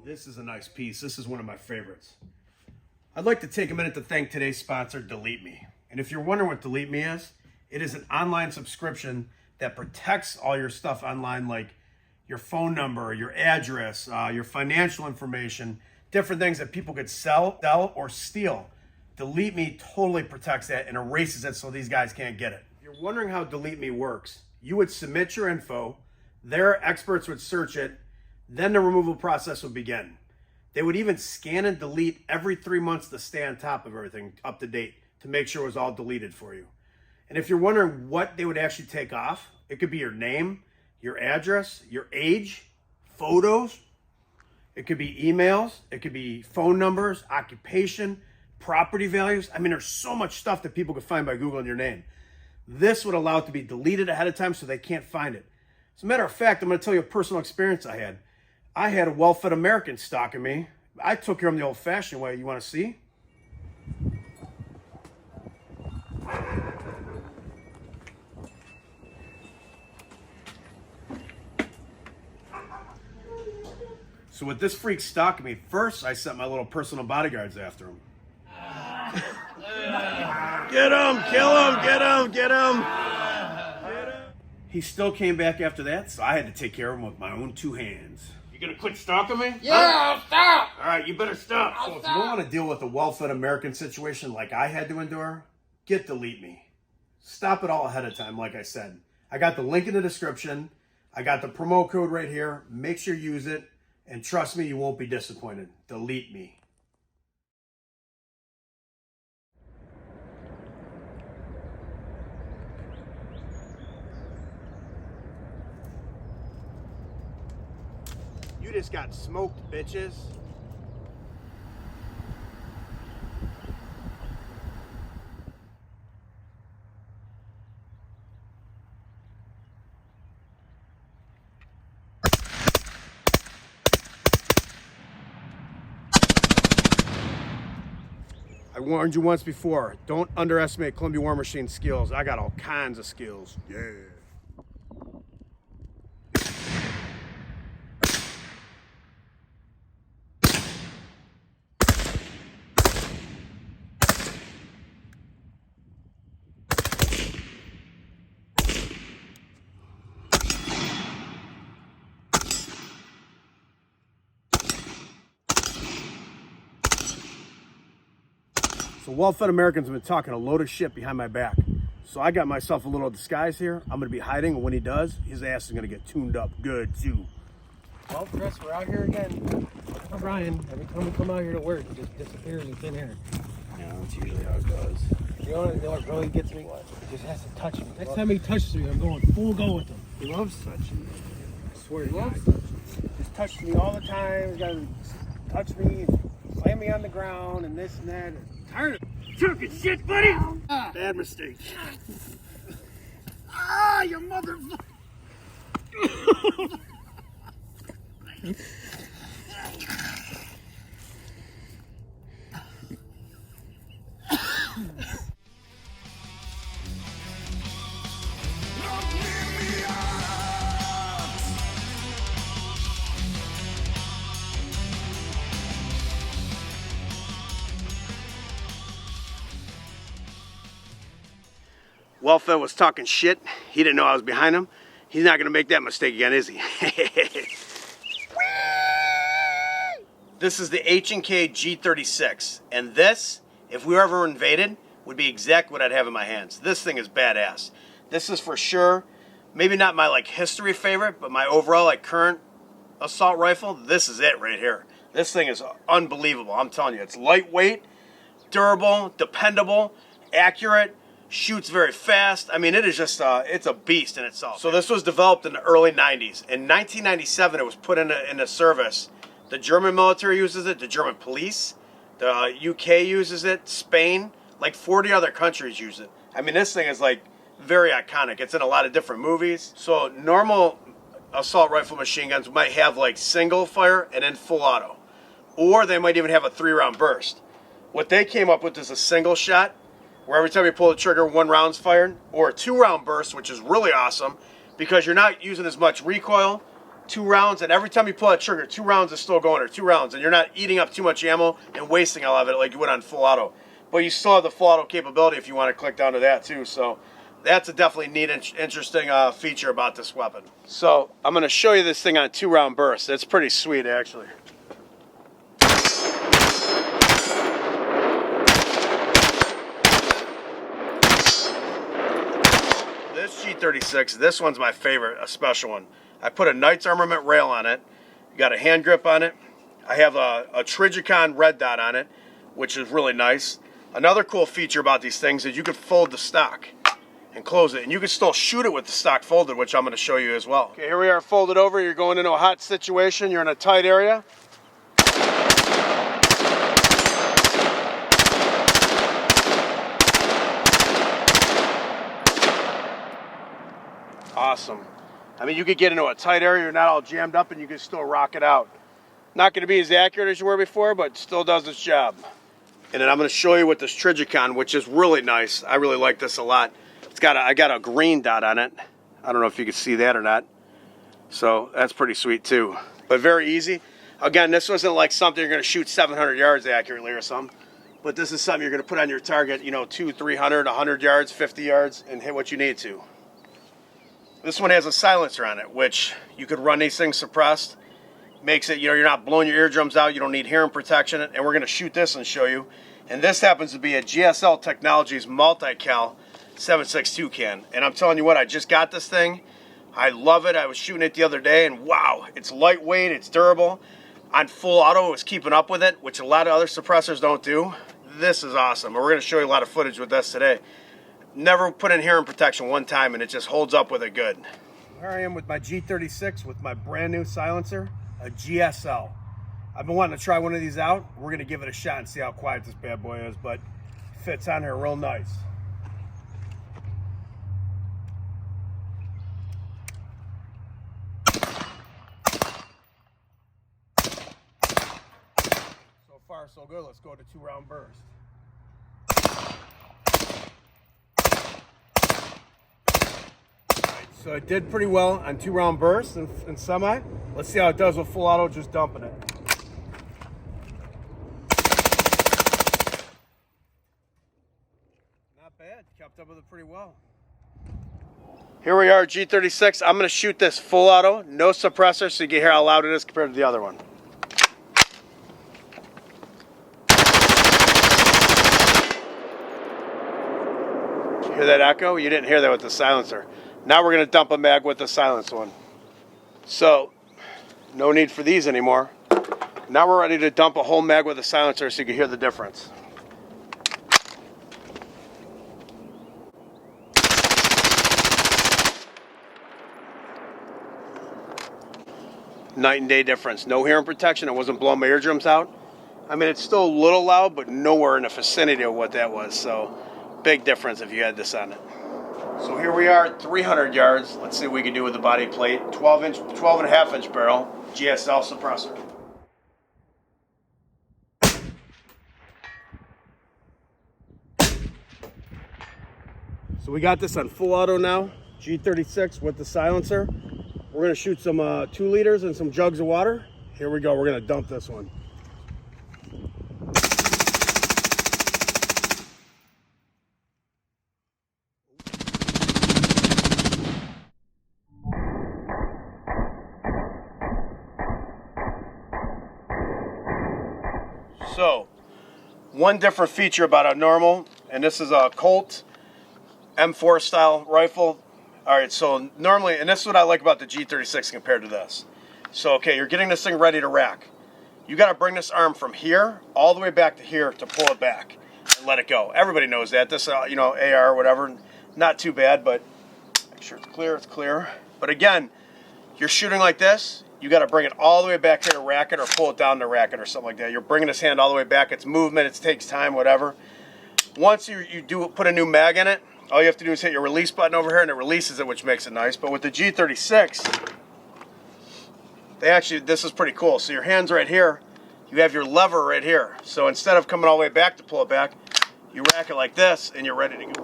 This is a nice piece. This is one of my favorites. I'd like to take a minute to thank today's sponsor, Delete Me. And if you're wondering what Delete Me is, it is an online subscription that protects all your stuff online, like your phone number, your address, your financial information, different things that people could sell or steal. Delete Me totally protects that and erases it so these guys can't get it. If you're wondering how Delete Me works, you would submit your info, their experts would search it, then the removal process would begin. They would even scan and delete every 3 months to stay on top of everything, up to date, to make sure it was all deleted for you. And if you're wondering what they would actually take off, it could be your name, your address, your age, photos. It could be emails. It could be phone numbers, occupation, property values. I mean, there's so much stuff that people could find by Googling your name. This would allow it to be deleted ahead of time so they can't find it. As a matter of fact, I'm going to tell you a personal experience I had. I had a well-fed American stalking me. I took care of him the old-fashioned way. You want to see? So with this freak stalking me, first I sent my little personal bodyguards after him. Get him! Kill him! Get him! Get him! He still came back after that, so I had to take care of him with my own 2 hands. You gonna quit stalking me? Yeah, I'll stop! Alright, you better stop. So if you don't want to deal with a well-fed American situation like I had to endure, get Delete Me. Stop it all ahead of time, like I said. I got the link in the description. I got the promo code right here. Make sure you use it. And trust me, you won't be disappointed. Delete Me. You just got smoked, bitches. I warned you once before, don't underestimate Columbia War Machine's skills. I got all kinds of skills. Yeah. So well-fed Americans have been talking a load of shit behind my back. So I got myself a little disguise here. I'm going to be hiding, and when he does, his ass is going to get tuned up good, too. Well, Chris, we're out here again. Brian, every time we come out here to work, he just disappears in thin air. Yeah, that's usually how it goes. You know what really gets me? He just has to touch me. Next time he touches me, I'm going full go with him. He loves touching you. I swear he loves touching me. Just touches me all the time. He's got to touch me, slam me on the ground, and this and that. Tired of talking shit, buddy. Bad mistake. You motherfucker! Well-fed was talking shit. He didn't know I was behind him. He's not going to make that mistake again, is he? This is the H&K G-36. And this, if we were ever invaded, would be exactly what I'd have in my hands. This thing is badass. This is for sure, maybe not my history favorite, but my overall current assault rifle. This is it right here. This thing is unbelievable. I'm telling you, it's lightweight, durable, dependable, accurate, shoots very fast. I mean, it is just, it's a beast in itself. So this was developed in the early 90s. In 1997, it was put into service. The German military uses it, the German police, the UK uses it, Spain, 40 other countries use it. I mean, this thing is very iconic. It's in a lot of different movies. So normal assault rifle machine guns might have single fire and then full auto. Or they might even have a 3-round burst. What they came up with is a single shot, where every time you pull the trigger, 1 round's fired, or a 2-round burst, which is really awesome because you're not using as much recoil, 2 rounds, and every time you pull that trigger, 2 rounds is still going, or 2 rounds, and you're not eating up too much ammo and wasting all of it like you would on full auto. But you still have the full auto capability if you want to click down to that too. So that's a definitely neat, interesting feature about this weapon. So I'm going to show you this thing on 2-round burst. It's pretty sweet, actually. This G-36, this one's my favorite, a special one. I put a Knight's Armament rail on it. Got a hand grip on it. I have a Trijicon red dot on it, which is really nice. Another cool feature about these things is you can fold the stock and close it, and you can still shoot it with the stock folded, which I'm going to show you as well. Okay, here we are folded over. You're going into a hot situation. You're in a tight area. Awesome. I mean, you could get into a tight area, you're not all jammed up, and you can still rock it out. Not going to be as accurate as you were before, but still does its job. And then I'm going to show you with this Trijicon, which is really nice. I really like this a lot. I got a green dot on it. I don't know if you can see that or not. So that's pretty sweet too. But very easy. Again, this wasn't like something you're going to shoot 700 yards accurately or something. But this is something you're going to put on your target, you know, 200, 300, 100 yards, 50 yards, and hit what you need to. This one has a silencer on it, which you could run these things suppressed. Makes it, you know, you're not blowing your eardrums out. You don't need hearing protection. And we're going to shoot this and show you. And this happens to be a GSL Technologies multi-cal 7.62 can. And I'm telling you what, I just got this thing. I love it. I was shooting it the other day, and wow, it's lightweight, it's durable. On full auto, it was keeping up with it, which a lot of other suppressors don't do. This is awesome. And we're going to show you a lot of footage with this today. Never put in hearing protection one time, and it just holds up with it good. Here I am with my G36 with my brand new silencer, a GSL. I've been wanting to try one of these out. We're going to give it a shot and see how quiet this bad boy is, but it fits on here real nice. So far, so good. Let's go to 2-round burst. So it did pretty well on 2-round bursts and semi. Let's see how it does with full auto, just dumping it. Not bad, kept up with it pretty well. Here we are, G36. I'm gonna shoot this full auto, no suppressor, so you can hear how loud it is compared to the other one. Hear that echo? You didn't hear that with the silencer. Now we're going to dump a mag with the silenced one. So, no need for these anymore. Now we're ready to dump a whole mag with a silencer so you can hear the difference. Night and day difference. No hearing protection. It wasn't blowing my eardrums out. I mean, it's still a little loud, but nowhere in the vicinity of what that was. So, big difference if you had this on it. So here we are, 300 yards. Let's see what we can do with the body plate. 12.5-inch barrel, GSL suppressor. So we got this on full auto now, G36 with the silencer. We're gonna shoot some 2 liters and some jugs of water. Here we go, we're gonna dump this one. So, one different feature about a normal, and this is a Colt M4 style rifle. All right, so normally, and this is what I like about the G36 compared to this. So, okay, you're getting this thing ready to rack. You got to bring this arm from here all the way back to here to pull it back and let it go. Everybody knows that. This, you know, AR or whatever, not too bad, but make sure it's clear. It's clear. But again, you're shooting like this. You got to bring it all the way back here to rack it or pull it down to rack it or something like that. You're bringing this hand all the way back. It's movement. It takes time, whatever. Once you do put a new mag in it, all you have to do is hit your release button over here and it releases it, which makes it nice. But with the G36, this is pretty cool. So your hand's right here. You have your lever right here. So instead of coming all the way back to pull it back, you rack it like this and you're ready to go.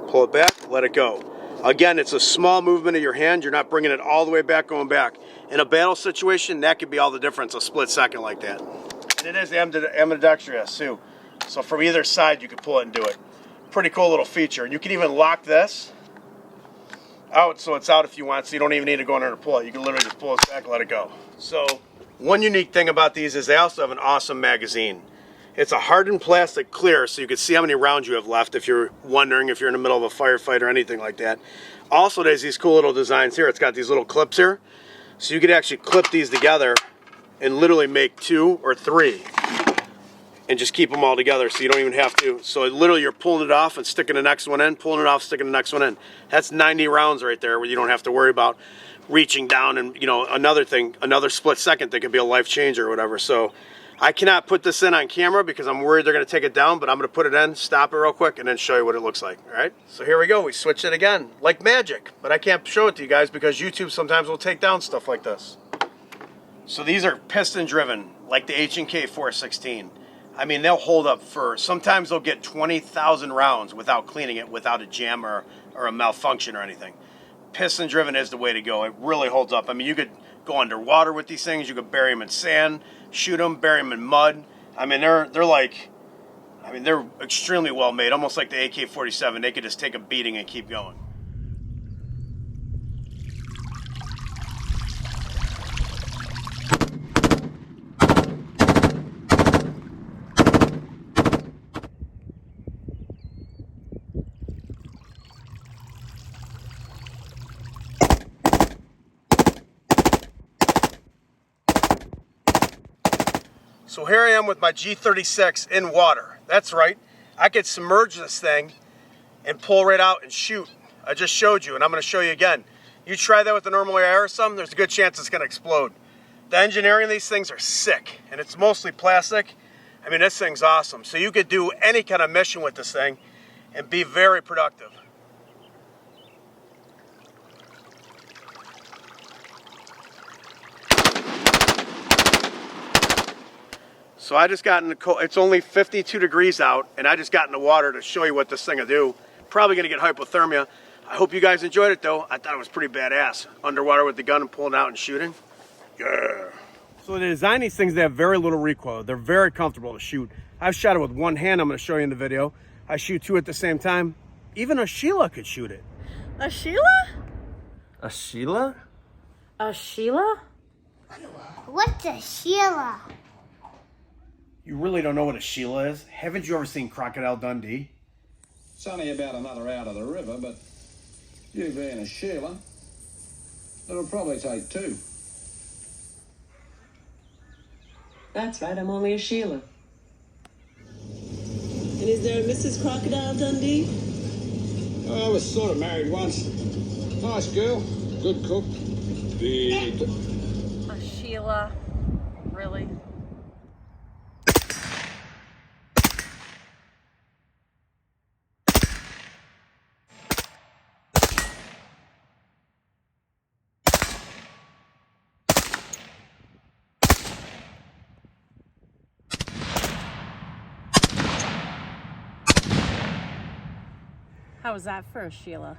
Pull it back, let it go. Again, it's a small movement of your hand. You're not bringing it all the way back, going back. In a battle situation, that could be all the difference, a split second like that. And it is ambidextrous too. So from either side, you can pull it and do it. Pretty cool little feature. And you can even lock this out so it's out if you want, so you don't even need to go in there to pull it. You can literally just pull it back and let it go. So one unique thing about these is they also have an awesome magazine. It's a hardened plastic clear, so you can see how many rounds you have left if you're wondering if you're in the middle of a firefight or anything like that. Also, there's these cool little designs here. It's got these little clips here. So you could actually clip these together and literally make 2 or 3 and just keep them all together so you don't even have to. So literally you're pulling it off and sticking the next one in, pulling it off, sticking the next one in. That's 90 rounds right there where you don't have to worry about reaching down and, you know, another thing, another split second that could be a life changer or whatever. So I cannot put this in on camera because I'm worried they're going to take it down, but I'm going to put it in, stop it real quick, and then show you what it looks like. All right? So here we go. We switched it again, like magic. But I can't show it to you guys because YouTube sometimes will take down stuff like this. So these are piston-driven, like the H&K 416. I mean, they'll hold up for, sometimes they'll get 20,000 rounds without cleaning it, without a jam or a malfunction or anything. Piston-driven is the way to go. It really holds up. I mean, you could go underwater with these things. You could bury them in sand, shoot them, bury them in mud. I mean, they're like, I mean, they're extremely well made, almost like the AK-47. They could just take a beating and keep going. So here I am with my G-36 in water. That's right. I could submerge this thing and pull right out and shoot. I just showed you, and I'm going to show you again. You try that with the normal air or something, there's a good chance it's going to explode. The engineering of these things are sick, and it's mostly plastic. I mean, this thing's awesome. So you could do any kind of mission with this thing and be very productive. So I just got in the cold, it's only 52 degrees out, and I just got in the water to show you what this thing will do. Probably gonna get hypothermia. I hope you guys enjoyed it though. I thought it was pretty badass. Underwater with the gun and pulling out and shooting. Yeah. So they design these things, they have very little recoil. They're very comfortable to shoot. I've shot it with one hand, I'm gonna show you in the video. I shoot 2 at the same time. Even a Sheila could shoot it. A Sheila? A Sheila? A Sheila? What's a Sheila? You really don't know what a Sheila is? Haven't you ever seen Crocodile Dundee? It's only about another out of the river, but you being a Sheila, it'll probably take 2. That's right, I'm only a Sheila. And is there a Mrs. Crocodile Dundee? I was sort of married once. Nice girl, good cook. Big. A Sheila? Really? How was that for a Sheila?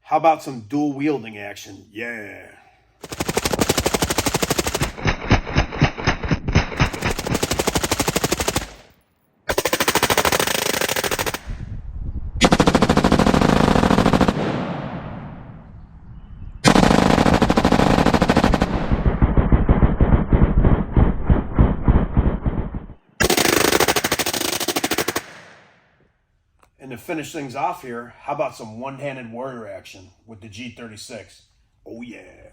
How about some dual wielding action? Yeah. And to finish things off here, how about some one-handed warrior action with the G-36? Oh yeah.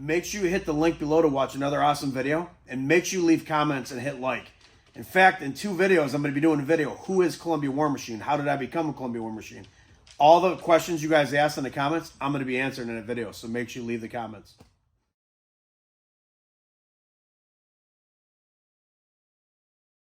make sure you hit the link below to watch another awesome video. And make sure you leave comments and hit like. In fact, in 2 videos, I'm going to be doing a video, Who is Columbia War Machine? How did I become a Columbia War Machine? All the questions you guys asked in the comments, I'm going to be answering in a video. So make sure you leave the comments.